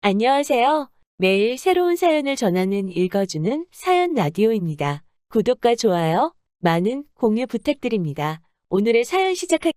안녕하세요. 매일 새로운 사연을 전하는 읽어주는 사연 라디오입니다. 구독과 좋아요, 많은 공유 부탁드립니다. 오늘의 사연 시작할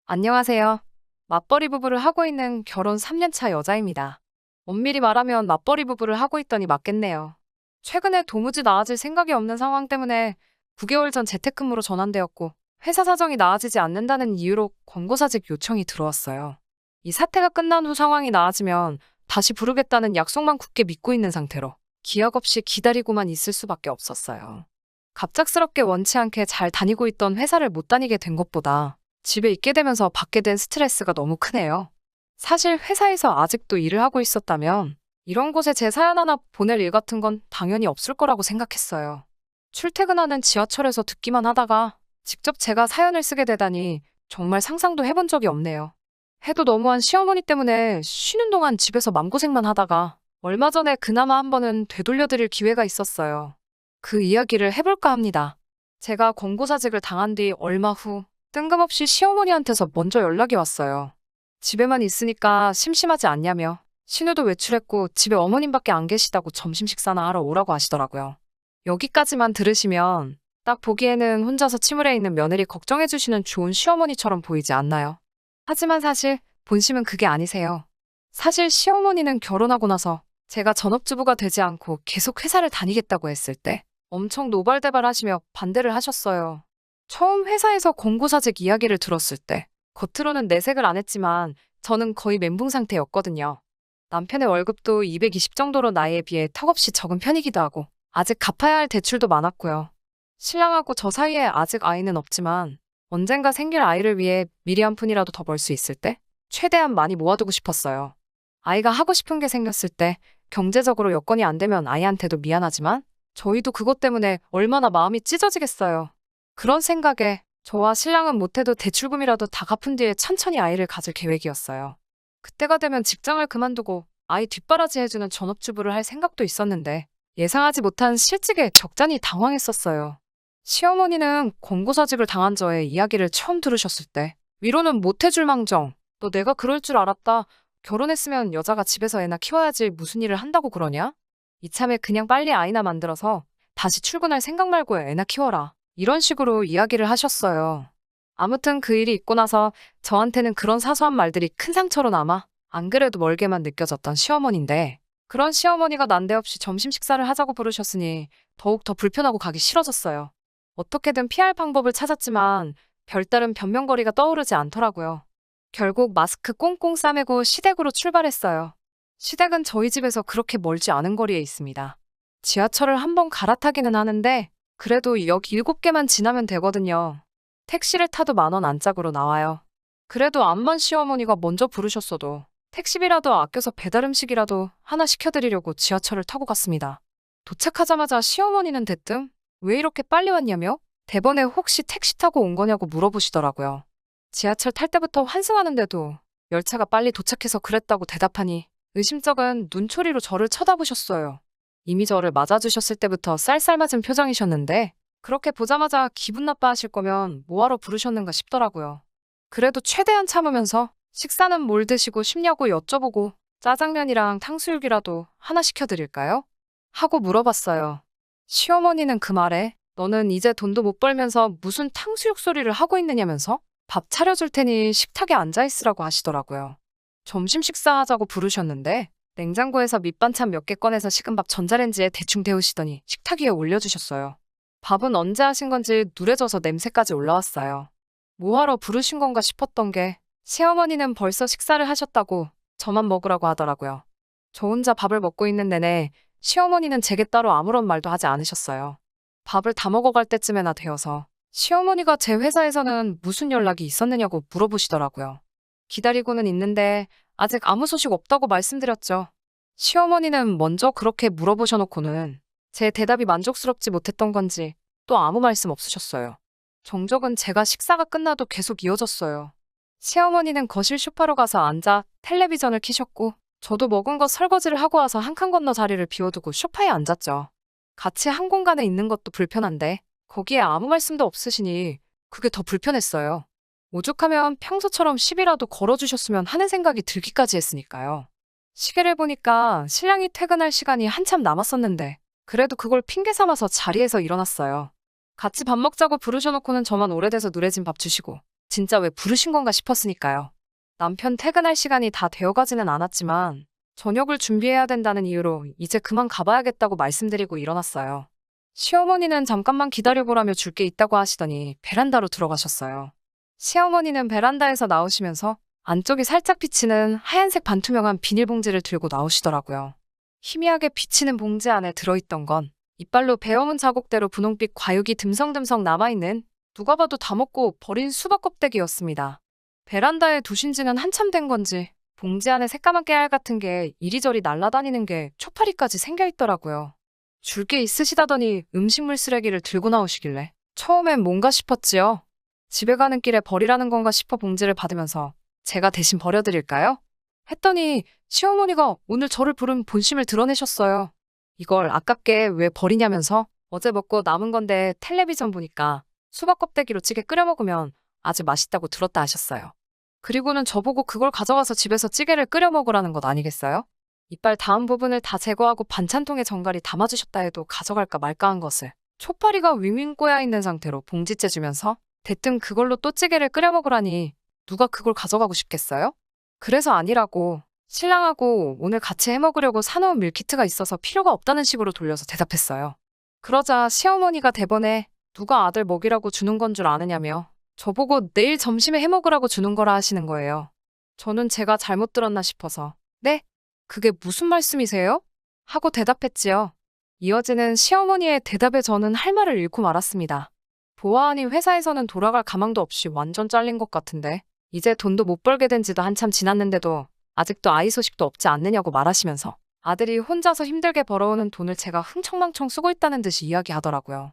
안녕하세요. 맞벌이 부부를 하고 있는 결혼 3년 차 여자입니다. 엄밀히 말하면 맞벌이 부부를 하고 있더니 맞겠네요. 최근에 도무지 나아질 생각이 없는 상황 때문에 9개월 전 재택근무로 전환되었고 회사 사정이 나아지지 않는다는 이유로 권고사직 요청이 들어왔어요. 이 사태가 끝난 후 상황이 나아지면 다시 부르겠다는 약속만 굳게 믿고 있는 상태로 기약 없이 기다리고만 있을 수밖에 없었어요. 갑작스럽게 원치 않게 잘 다니고 있던 회사를 못 다니게 된 것보다 집에 있게 되면서 받게 된 스트레스가 너무 크네요. 사실 회사에서 아직도 일을 하고 있었다면 이런 곳에 제 사연 하나 보낼 일 같은 건 당연히 없을 거라고 생각했어요. 출퇴근하는 지하철에서 듣기만 하다가 직접 제가 사연을 쓰게 되다니 정말 상상도 해본 적이 없네요. 해도 너무한 시어머니 때문에 쉬는 동안 집에서 맘고생만 하다가 얼마 전에 그나마 한 번은 되돌려드릴 기회가 있었어요. 그 이야기를 해볼까 합니다. 제가 권고사직을 당한 뒤 얼마 후 뜬금없이 시어머니한테서 먼저 연락이 왔어요. 집에만 있으니까 심심하지 않냐며 신우도 외출했고 집에 어머님밖에 안 계시다고 점심 식사나 하러 오라고 하시더라고요. 여기까지만 들으시면 딱 보기에는 혼자서 침울해 있는 며느리 걱정해주시는 좋은 시어머니처럼 보이지 않나요? 하지만 사실 본심은 그게 아니세요. 사실 시어머니는 결혼하고 나서 제가 전업주부가 되지 않고 계속 회사를 다니겠다고 했을 때 엄청 노발대발하시며 반대를 하셨어요. 처음 회사에서 권고사직 이야기를 들었을 때 겉으로는 내색을 안 했지만 저는 거의 멘붕 상태였거든요. 남편의 월급도 220 정도로 나이에 비해 턱없이 적은 편이기도 하고 아직 갚아야 할 대출도 많았고요. 신랑하고 저 사이에 아직 아이는 없지만 언젠가 생길 아이를 위해 미리 한 푼이라도 더 벌 수 있을 때 최대한 많이 모아두고 싶었어요. 아이가 하고 싶은 게 생겼을 때 경제적으로 여건이 안 되면 아이한테도 미안하지만 저희도 그것 때문에 얼마나 마음이 찢어지겠어요. 그런 생각에 저와 신랑은 못해도 대출금이라도 다 갚은 뒤에 천천히 아이를 가질 계획이었어요. 그때가 되면 직장을 그만두고 아이 뒷바라지 해주는 전업주부를 할 생각도 있었는데 예상하지 못한 실직에 적잖이 당황했었어요. 시어머니는 권고사직을 당한 저의 이야기를 처음 들으셨을 때 위로는 못해줄 망정 너 내가 그럴 줄 알았다. 결혼했으면 여자가 집에서 애나 키워야지 무슨 일을 한다고 그러냐? 이참에 그냥 빨리 아이나 만들어서 다시 출근할 생각 말고 애나 키워라. 이런 식으로 이야기를 하셨어요. 아무튼 그 일이 있고 나서 저한테는 그런 사소한 말들이 큰 상처로 남아 안 그래도 멀게만 느껴졌던 시어머니인데 그런 시어머니가 난데없이 점심 식사를 하자고 부르셨으니 더욱 더 불편하고 가기 싫어졌어요. 어떻게든 피할 방법을 찾았지만 별다른 변명거리가 떠오르지 않더라고요. 결국 마스크 꽁꽁 싸매고 시댁으로 출발했어요. 시댁은 저희 집에서 그렇게 멀지 않은 거리에 있습니다. 지하철을 한 번 갈아타기는 하는데 그래도 역 7개만 지나면 되거든요. 택시를 타도 10,000원 안짝으로 나와요. 그래도 암만 시어머니가 먼저 부르셨어도 택시비라도 아껴서 배달 음식이라도 하나 시켜드리려고 지하철을 타고 갔습니다. 도착하자마자 시어머니는 대뜸 왜 이렇게 빨리 왔냐며 대번에 혹시 택시 타고 온 거냐고 물어보시더라고요. 지하철 탈 때부터 환승하는데도 열차가 빨리 도착해서 그랬다고 대답하니 의심쩍은 눈초리로 저를 쳐다보셨어요. 이미 저를 맞아주셨을 때부터 쌀쌀맞은 표정이셨는데 그렇게 보자마자 기분 나빠하실 거면 뭐하러 부르셨는가 싶더라고요. 그래도 최대한 참으면서 식사는 뭘 드시고 싶냐고 여쭤보고 짜장면이랑 탕수육이라도 하나 시켜드릴까요? 하고 물어봤어요. 시어머니는 그 말에 너는 이제 돈도 못 벌면서 무슨 탕수육 소리를 하고 있느냐면서 밥 차려줄 테니 식탁에 앉아있으라고 하시더라고요. 점심 식사하자고 부르셨는데 냉장고에서 밑반찬 몇 개 꺼내서 식은 밥 전자레인지에 대충 데우시더니 식탁 위에 올려주셨어요. 밥은 언제 하신 건지 누래져서 냄새까지 올라왔어요. 뭐하러 부르신 건가 싶었던 게 시어머니는 벌써 식사를 하셨다고 저만 먹으라고 하더라고요. 저 혼자 밥을 먹고 있는 내내 시어머니는 제게 따로 아무런 말도 하지 않으셨어요. 밥을 다 먹어갈 때쯤에나 되어서 시어머니가 제 회사에서는 무슨 연락이 있었느냐고 물어보시더라고요. 기다리고는 있는데 아직 아무 소식 없다고 말씀드렸죠. 시어머니는 먼저 그렇게 물어보셔놓고는 제 대답이 만족스럽지 못했던 건지 또 아무 말씀 없으셨어요. 정적은 제가 식사가 끝나도 계속 이어졌어요. 시어머니는 거실 소파로 가서 앉아 텔레비전을 켜셨고 저도 먹은 거 설거지를 하고 와서 한 칸 건너 자리를 비워두고 소파에 앉았죠. 같이 한 공간에 있는 것도 불편한데 거기에 아무 말씀도 없으시니 그게 더 불편했어요. 오죽하면 평소처럼 시비라도 걸어주셨으면 하는 생각이 들기까지 했으니까요. 시계를 보니까 신랑이 퇴근할 시간이 한참 남았었는데 그래도 그걸 핑계 삼아서 자리에서 일어났어요. 같이 밥 먹자고 부르셔놓고는 저만 오래돼서 누래진 밥 주시고 진짜 왜 부르신 건가 싶었으니까요. 남편 퇴근할 시간이 다 되어가지는 않았지만 저녁을 준비해야 된다는 이유로 이제 그만 가봐야겠다고 말씀드리고 일어났어요. 시어머니는 잠깐만 기다려보라며 줄 게 있다고 하시더니 베란다로 들어가셨어요. 시어머니는 베란다에서 나오시면서 안쪽이 살짝 비치는 하얀색 반투명한 비닐봉지를 들고 나오시더라고요. 희미하게 비치는 봉지 안에 들어있던 건 이빨로 베어문 자국대로 분홍빛 과육이 듬성듬성 남아있는 누가 봐도 다 먹고 버린 수박 껍데기였습니다. 베란다에 두신 지는 한참 된 건지 봉지 안에 새까만 깨알 같은 게 이리저리 날아다니는 게 초파리까지 생겨있더라고요. 줄 게 있으시다더니 음식물 쓰레기를 들고 나오시길래 처음엔 뭔가 싶었지요. 집에 가는 길에 버리라는 건가 싶어 봉지를 받으면서 제가 대신 버려드릴까요? 했더니 시어머니가 오늘 저를 부른 본심을 드러내셨어요. 이걸 아깝게 왜 버리냐면서 어제 먹고 남은 건데 텔레비전 보니까 수박 껍데기로 찌개 끓여 먹으면 아주 맛있다고 들었다 하셨어요. 그리고는 저보고 그걸 가져가서 집에서 찌개를 끓여 먹으라는 것 아니겠어요? 이빨 닿은 부분을 다 제거하고 반찬통에 정갈이 담아주셨다 해도 가져갈까 말까 한 것을 초파리가 윙윙 꼬여 있는 상태로 봉지째 주면서 대뜸 그걸로 또 찌개를 끓여 먹으라니 누가 그걸 가져가고 싶겠어요? 그래서 아니라고 신랑하고 오늘 같이 해먹으려고 사놓은 밀키트가 있어서 필요가 없다는 식으로 돌려서 대답했어요. 그러자 시어머니가 대번에 누가 아들 먹이라고 주는 건 줄 아느냐며 저보고 내일 점심에 해먹으라고 주는 거라 하시는 거예요. 저는 제가 잘못 들었나 싶어서 네? 그게 무슨 말씀이세요? 하고 대답했지요. 이어지는 시어머니의 대답에 저는 할 말을 잃고 말았습니다. 보아하니 회사에서는 돌아갈 가망도 없이 완전 잘린 것 같은데 이제 돈도 못 벌게 된 지도 한참 지났는데도 아직도 아이 소식도 없지 않느냐고 말하시면서 아들이 혼자서 힘들게 벌어오는 돈을 제가 흥청망청 쓰고 있다는 듯이 이야기하더라고요.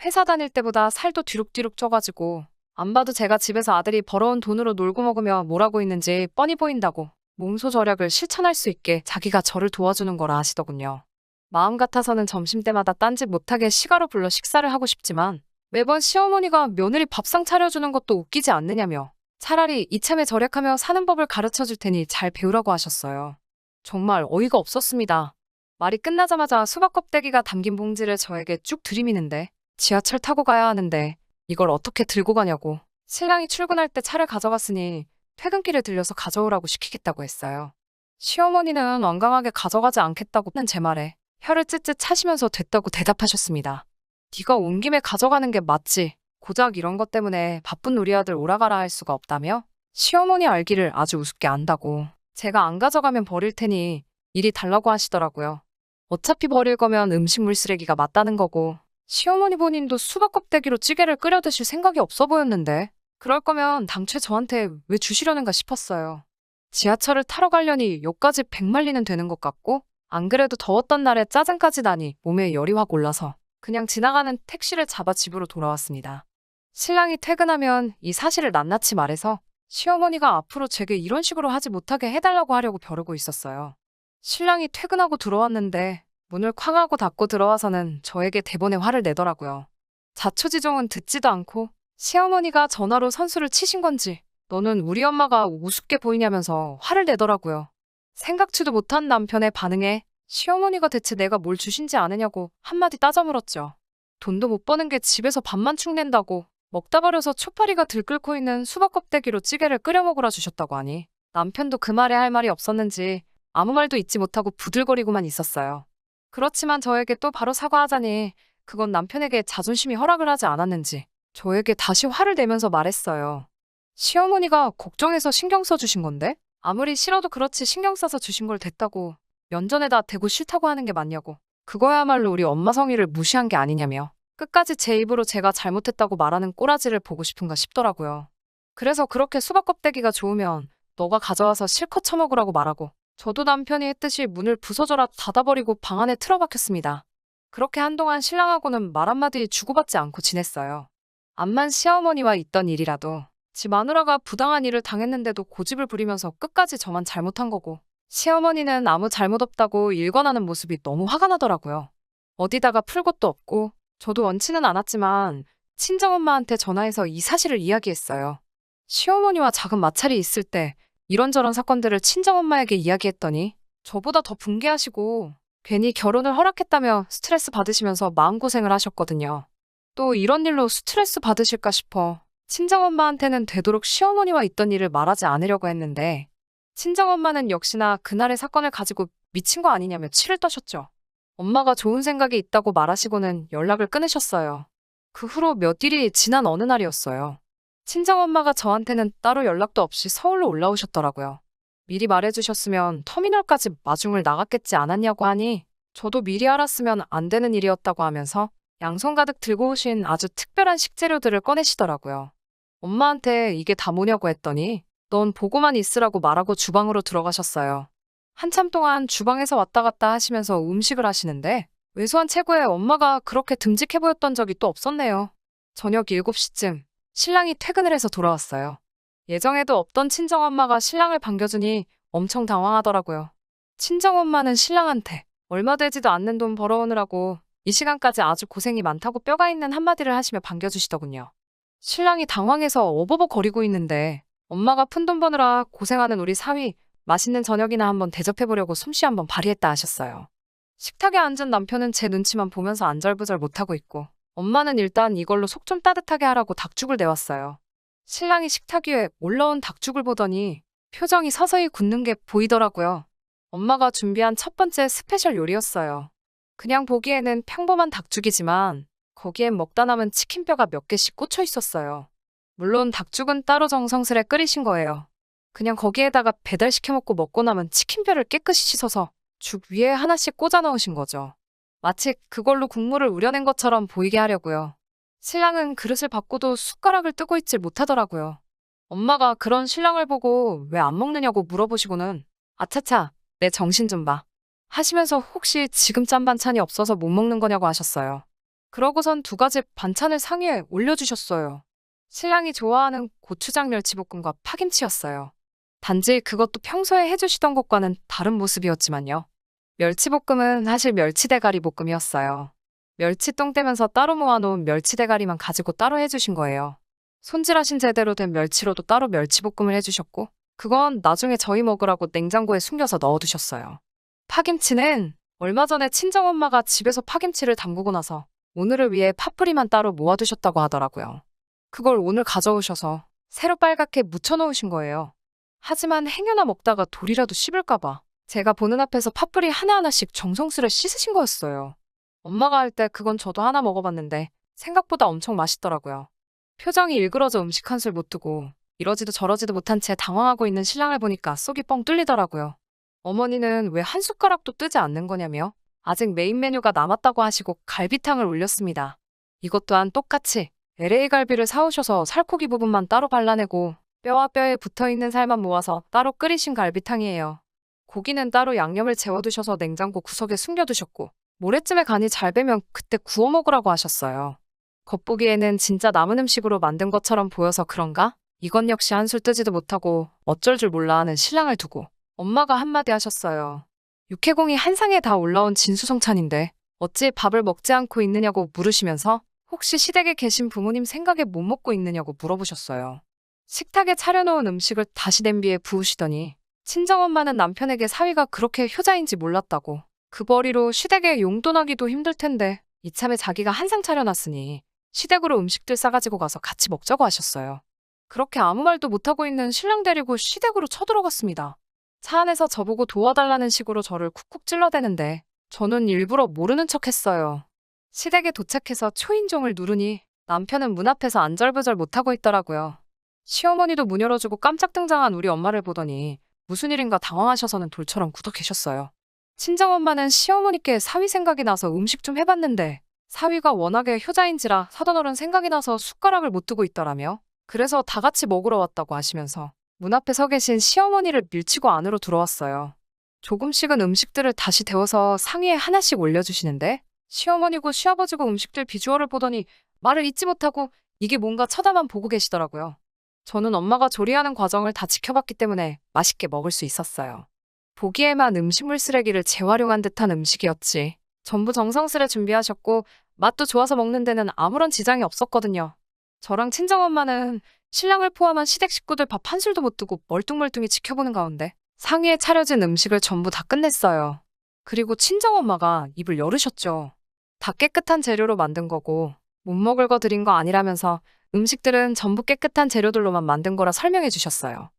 회사 다닐 때보다 살도 뒤룩뒤룩 쪄가지고 안 봐도 제가 집에서 아들이 벌어온 돈으로 놀고 먹으며 뭘 하고 있는지 뻔히 보인다고 몸소 절약을 실천할 수 있게 자기가 저를 도와주는 거라 하시더군요. 마음 같아서는 점심때마다 딴짓 못하게 시가로 불러 식사를 하고 싶지만 매번 시어머니가 며느리 밥상 차려주는 것도 웃기지 않느냐며 차라리 이참에 절약하며 사는 법을 가르쳐 줄 테니 잘 배우라고 하셨어요. 정말 어이가 없었습니다. 말이 끝나자마자 수박 껍데기가 담긴 봉지를 저에게 쭉 들이미는데 지하철 타고 가야 하는데 이걸 어떻게 들고 가냐고 신랑이 출근할 때 차를 가져갔으니 퇴근길에 들려서 가져오라고 시키겠다고 했어요. 시어머니는 완강하게 가져가지 않겠다고는 제 말에 혀를 찢찢 차시면서 됐다고 대답하셨습니다. 네가 온 김에 가져가는 게 맞지. 고작 이런 것 때문에 바쁜 우리 아들 오라가라 할 수가 없다며? 시어머니 알기를 아주 우습게 안다고. 제가 안 가져가면 버릴 테니 이리 달라고 하시더라고요. 어차피 버릴 거면 음식물 쓰레기가 맞다는 거고 시어머니 본인도 수박 껍데기로 찌개를 끓여 드실 생각이 없어 보였는데 그럴 거면 당최 저한테 왜 주시려는가 싶었어요. 지하철을 타러 가려니 여기까지 100마리는 되는 것 같고 안 그래도 더웠던 날에 짜증까지 나니 몸에 열이 확 올라서 그냥 지나가는 택시를 잡아 집으로 돌아왔습니다. 신랑이 퇴근하면 이 사실을 낱낱이 말해서 시어머니가 앞으로 제게 이런 식으로 하지 못하게 해달라고 하려고 벼르고 있었어요. 신랑이 퇴근하고 들어왔는데 문을 쾅 하고 닫고 들어와서는 저에게 대번에 화를 내더라고요. 자초지종은 듣지도 않고 시어머니가 전화로 선수를 치신 건지 너는 우리 엄마가 우습게 보이냐면서 화를 내더라고요. 생각지도 못한 남편의 반응에 시어머니가 대체 내가 뭘 주신지 아느냐고 한마디 따져 물었죠. 돈도 못 버는 게 집에서 밥만 축낸다고 먹다 버려서 초파리가 들끓고 있는 수박 껍데기로 찌개를 끓여 먹으라 주셨다고 하니 남편도 그 말에 할 말이 없었는지 아무 말도 잊지 못하고 부들거리고만 있었어요. 그렇지만 저에게 또 바로 사과하자니 그건 남편에게 자존심이 허락을 하지 않았는지 저에게 다시 화를 내면서 말했어요. 시어머니가 걱정해서 신경 써주신 건데 아무리 싫어도 그렇지 신경 써서 주신 걸 됐다고 면전에다 대고 싫다고 하는 게 맞냐고 그거야말로 우리 엄마 성의를 무시한 게 아니냐며 끝까지 제 입으로 제가 잘못했다고 말하는 꼬라지를 보고 싶은가 싶더라고요. 그래서 그렇게 수박 껍데기가 좋으면 너가 가져와서 실컷 처먹으라고 말하고 저도 남편이 했듯이 문을 부서져라 닫아버리고 방 안에 틀어박혔습니다. 그렇게 한동안 신랑하고는 말 한마디 주고받지 않고 지냈어요. 암만 시어머니와 있던 일이라도 지 마누라가 부당한 일을 당했는데도 고집을 부리면서 끝까지 저만 잘못한 거고 시어머니는 아무 잘못 없다고 일관하는 모습이 너무 화가 나더라고요. 어디다가 풀 곳도 없고 저도 원치는 않았지만 친정엄마한테 전화해서 이 사실을 이야기했어요. 시어머니와 작은 마찰이 있을 때 이런저런 사건들을 친정엄마에게 이야기했더니 저보다 더 분개하시고 괜히 결혼을 허락했다며 스트레스 받으시면서 마음고생을 하셨거든요. 또 이런 일로 스트레스 받으실까 싶어 친정엄마한테는 되도록 시어머니와 있던 일을 말하지 않으려고 했는데 친정엄마는 역시나 그날의 사건을 가지고 미친 거 아니냐며 치를 떠셨죠. 엄마가 좋은 생각이 있다고 말하시고는 연락을 끊으셨어요. 그 후로 몇 일이 지난 어느 날이었어요. 친정엄마가 저한테는 따로 연락도 없이 서울로 올라오셨더라고요. 미리 말해주셨으면 터미널까지 마중을 나갔겠지 않았냐고 하니 저도 미리 알았으면 안 되는 일이었다고 하면서 양손 가득 들고 오신 아주 특별한 식재료들을 꺼내시더라고요. 엄마한테 이게 다 뭐냐고 했더니 넌 보고만 있으라고 말하고 주방으로 들어가셨어요. 한참 동안 주방에서 왔다 갔다 하시면서 음식을 하시는데 왜소한 체구에 엄마가 그렇게 듬직해 보였던 적이 또 없었네요. 저녁 7시쯤 신랑이 퇴근을 해서 돌아왔어요. 예정에도 없던 친정엄마가 신랑을 반겨주니 엄청 당황하더라고요. 친정엄마는 신랑한테 얼마 되지도 않는 돈 벌어오느라고 이 시간까지 아주 고생이 많다고 뼈가 있는 한마디를 하시며 반겨주시더군요. 신랑이 당황해서 어버버거리고 있는데 엄마가 푼돈 버느라 고생하는 우리 사위 맛있는 저녁이나 한번 대접해보려고 솜씨 한번 발휘했다 하셨어요. 식탁에 앉은 남편은 제 눈치만 보면서 안절부절 못하고 있고 엄마는 일단 이걸로 속 좀 따뜻하게 하라고 닭죽을 내왔어요. 신랑이 식탁 위에 올라온 닭죽을 보더니 표정이 서서히 굳는 게 보이더라고요. 엄마가 준비한 첫 번째 스페셜 요리였어요. 그냥 보기에는 평범한 닭죽이지만 거기엔 먹다 남은 치킨뼈가 몇 개씩 꽂혀 있었어요. 물론 닭죽은 따로 정성스레 끓이신 거예요. 그냥 거기에다가 배달시켜 먹고 남은 치킨뼈를 깨끗이 씻어서 죽 위에 하나씩 꽂아 넣으신 거죠. 마치 그걸로 국물을 우려낸 것처럼 보이게 하려고요. 신랑은 그릇을 받고도 숟가락을 뜨고 있질 못하더라고요. 엄마가 그런 신랑을 보고 왜 안 먹느냐고 물어보시고는 아차차, 내 정신 좀 봐. 하시면서 혹시 지금 짠 반찬이 없어서 못 먹는 거냐고 하셨어요. 그러고선 2가지 반찬을 상위에 올려주셨어요. 신랑이 좋아하는 고추장 멸치볶음과 파김치였어요. 단지 그것도 평소에 해주시던 것과는 다른 모습이었지만요. 멸치볶음은 사실 멸치대가리 볶음이었어요. 멸치 똥 떼면서 따로 모아놓은 멸치대가리만 가지고 따로 해주신 거예요. 손질하신 제대로 된 멸치로도 따로 멸치볶음을 해주셨고 그건 나중에 저희 먹으라고 냉장고에 숨겨서 넣어두셨어요. 파김치는 얼마 전에 친정엄마가 집에서 파김치를 담그고 나서 오늘을 위해 파뿌리만 따로 모아두셨다고 하더라고요. 그걸 오늘 가져오셔서 새로 빨갛게 묻혀놓으신 거예요. 하지만 행여나 먹다가 돌이라도 씹을까봐 제가 보는 앞에서 파뿌리 하나하나씩 정성스레 씻으신 거였어요. 엄마가 할 때 그건 저도 하나 먹어봤는데 생각보다 엄청 맛있더라고요. 표정이 일그러져 음식 한 술 못 두고 이러지도 저러지도 못한 채 당황하고 있는 신랑을 보니까 속이 뻥 뚫리더라고요. 어머니는 왜 한 숟가락도 뜨지 않는 거냐며 아직 메인 메뉴가 남았다고 하시고 갈비탕을 올렸습니다. 이것 또한 똑같이 LA 갈비를 사오셔서 살코기 부분만 따로 발라내고 뼈와 뼈에 붙어있는 살만 모아서 따로 끓이신 갈비탕이에요. 고기는 따로 양념을 재워두셔서 냉장고 구석에 숨겨두셨고 모레쯤에 간이 잘 배면 그때 구워 먹으라고 하셨어요. 겉보기에는 진짜 남은 음식으로 만든 것처럼 보여서 그런가? 이건 역시 한술 뜨지도 못하고 어쩔 줄 몰라 하는 신랑을 두고 엄마가 한마디 하셨어요. 육해공이 한 상에 다 올라온 진수성찬인데 어찌 밥을 먹지 않고 있느냐고 물으시면서 혹시 시댁에 계신 부모님 생각에 못 먹고 있느냐고 물어보셨어요. 식탁에 차려놓은 음식을 다시 냄비에 부으시더니 친정엄마는 남편에게 사위가 그렇게 효자인지 몰랐다고 그 벌이로 시댁에 용돈하기도 힘들 텐데 이참에 자기가 한 상 차려놨으니 시댁으로 음식들 싸가지고 가서 같이 먹자고 하셨어요. 그렇게 아무 말도 못하고 있는 신랑 데리고 시댁으로 쳐들어갔습니다. 차 안에서 저보고 도와달라는 식으로 저를 쿡쿡 찔러대는데 저는 일부러 모르는 척 했어요. 시댁에 도착해서 초인종을 누르니 남편은 문 앞에서 안절부절 못하고 있더라고요. 시어머니도 문 열어주고 깜짝 등장한 우리 엄마를 보더니 무슨 일인가 당황하셔서는 돌처럼 굳어 계셨어요. 친정엄마는 시어머니께 사위 생각이 나서 음식 좀 해봤는데 사위가 워낙에 효자인지라 사돈어른 생각이 나서 숟가락을 못 두고 있더라며 그래서 다 같이 먹으러 왔다고 하시면서 문 앞에 서 계신 시어머니를 밀치고 안으로 들어왔어요. 조금씩은 음식들을 다시 데워서 상위에 하나씩 올려주시는데 시어머니고 시아버지고 음식들 비주얼을 보더니 말을 잇지 못하고 이게 뭔가 쳐다만 보고 계시더라고요. 저는 엄마가 조리하는 과정을 다 지켜봤기 때문에 맛있게 먹을 수 있었어요. 보기에만 음식물 쓰레기를 재활용한 듯한 음식이었지. 전부 정성스레 준비하셨고 맛도 좋아서 먹는 데는 아무런 지장이 없었거든요. 저랑 친정엄마는 신랑을 포함한 시댁 식구들 밥 한 술도 못 두고 멀뚱멀뚱히 지켜보는 가운데 상위에 차려진 음식을 전부 다 끝냈어요. 그리고 친정엄마가 입을 열으셨죠. 다 깨끗한 재료로 만든 거고 못 먹을 거 드린 거 아니라면서 음식들은 전부 깨끗한 재료들로만 만든 거라 설명해 주셨어요.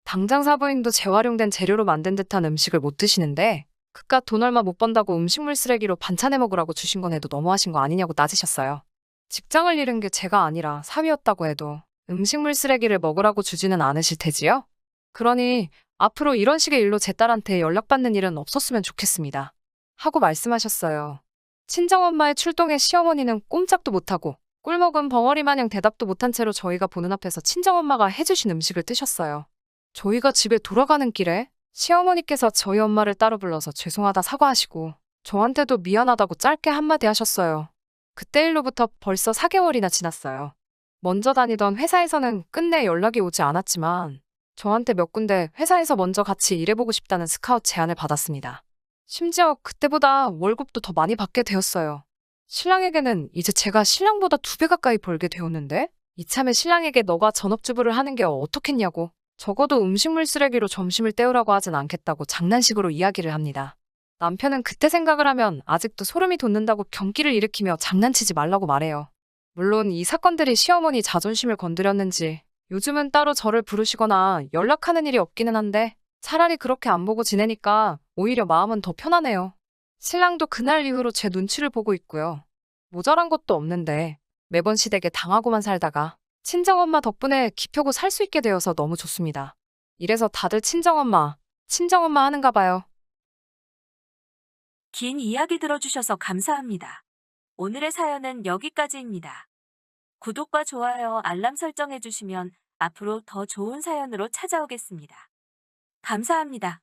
당장 사부인도 재활용된 재료로 만든 듯한 음식을 못 드시는데 그깟 돈 얼마 못 번다고 음식물 쓰레기로 반찬해 먹으라고 주신 건 해도 너무하신 거 아니냐고 따지셨어요. 직장을 잃은 게 제가 아니라 사위였다고 해도 음식물 쓰레기를 먹으라고 주지는 않으실 테지요? 그러니 앞으로 이런 식의 일로 제 딸한테 연락받는 일은 없었으면 좋겠습니다. 하고 말씀하셨어요. 친정엄마의 출동에 시어머니는 꼼짝도 못하고 꿀먹은 벙어리 마냥 대답도 못한 채로 저희가 보는 앞에서 친정엄마가 해주신 음식을 뜨셨어요. 저희가 집에 돌아가는 길에 시어머니께서 저희 엄마를 따로 불러서 죄송하다 사과하시고 저한테도 미안하다고 짧게 한마디 하셨어요. 그때 일로부터 벌써 4개월이나 지났어요. 먼저 다니던 회사에서는 끝내 연락이 오지 않았지만 저한테 몇 군데 회사에서 먼저 같이 일해보고 싶다는 스카웃 제안을 받았습니다. 심지어 그때보다 월급도 더 많이 받게 되었어요. 신랑에게는 이제 제가 신랑보다 2배 가까이 벌게 되었는데 이참에 신랑에게 너가 전업주부를 하는 게 어떻겠냐고 적어도 음식물 쓰레기로 점심을 때우라고 하진 않겠다고 장난식으로 이야기를 합니다. 남편은 그때 생각을 하면 아직도 소름이 돋는다고 경기를 일으키며 장난치지 말라고 말해요. 물론 이 사건들이 시어머니 자존심을 건드렸는지 요즘은 따로 저를 부르시거나 연락하는 일이 없기는 한데 차라리 그렇게 안 보고 지내니까 오히려 마음은 더 편하네요. 신랑도 그날 이후로 제 눈치를 보고 있고요. 모자란 것도 없는데 매번 시댁에 당하고만 살다가 친정엄마 덕분에 기펴고 살 수 있게 되어서 너무 좋습니다. 이래서 다들 친정엄마, 친정엄마 하는가 봐요. 긴 이야기 들어주셔서 감사합니다. 오늘의 사연은 여기까지입니다. 구독과 좋아요, 알람 설정해주시면 앞으로 더 좋은 사연으로 찾아오겠습니다. 감사합니다.